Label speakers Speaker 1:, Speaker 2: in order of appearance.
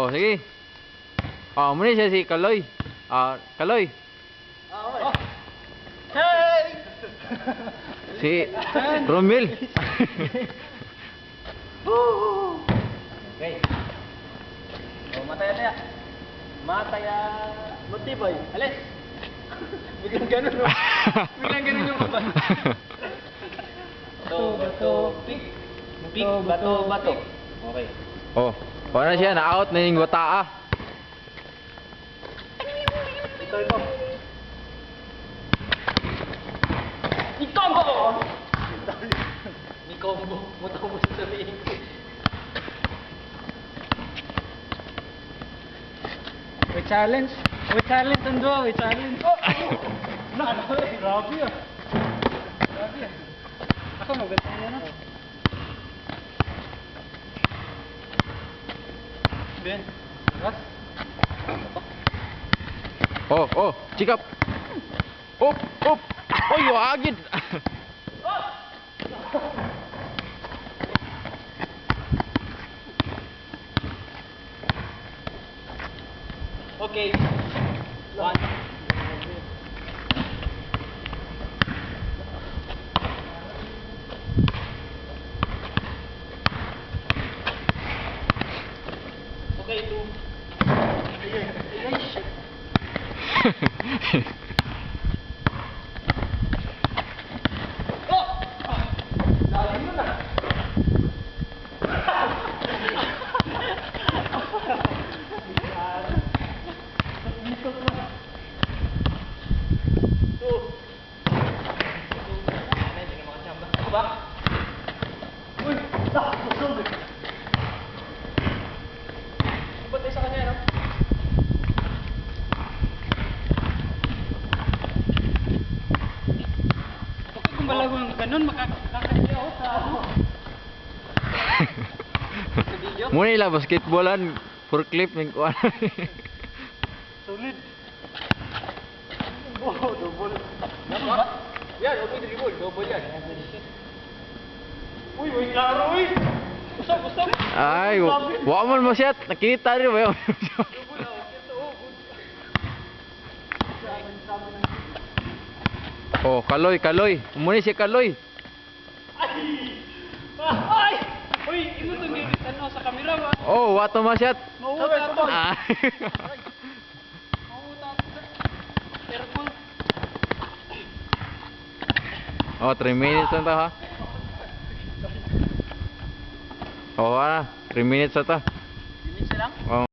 Speaker 1: Oh, sige. Oh, muna siya si Kaloy. Kaloy.
Speaker 2: Oh. Hey!
Speaker 1: Si Romil.
Speaker 2: Okay. Oh, mataya. Mataya. Motiboy. Alis. Biglang ganun, no? Biglang ganun yung kaban. Bato, pik. Pik, bato. Okay.
Speaker 1: Oh, paano siya? Na-out na yung wataa.
Speaker 2: Ito. Ikombo! Ni combo. Mutaw mo sasabihin ko. We challenge ang dua, we challenge. Oh! Grabe ah. Ako maganda yan ah. Ben, ras.
Speaker 1: Oh, cikap. Up. Oy, wagid.
Speaker 2: Okay. One. Okay, two. Ay, shit. Oh! Lalim mo na. Uy! Busog! Ba't tayo sa kanya, no? Bakit kung balago ng ganun, makakakadya ako sa sa video?
Speaker 1: Muna ila basketballan for clip ning kuan.
Speaker 2: Solid. Oh, double. Yan, yan, okay, dribble. Double yan. Uy, may klaro, uy! Usap!
Speaker 1: Ay, wa man mo siya. Nakita rin ba yun?
Speaker 2: Double, okay to, oh, good.
Speaker 1: Oh, Kaloy. Muna siya Kaloy.
Speaker 2: Ay! Uy, imo itong ano sa kamera ba?
Speaker 1: Oh, wato masyat.
Speaker 2: Mauuta to.
Speaker 1: Ah.
Speaker 2: Mauuta to. Careful.
Speaker 1: Oh, 3 minutes na to ha. Oh, 3 minutes na to.
Speaker 2: Bilis lang.
Speaker 1: Oh.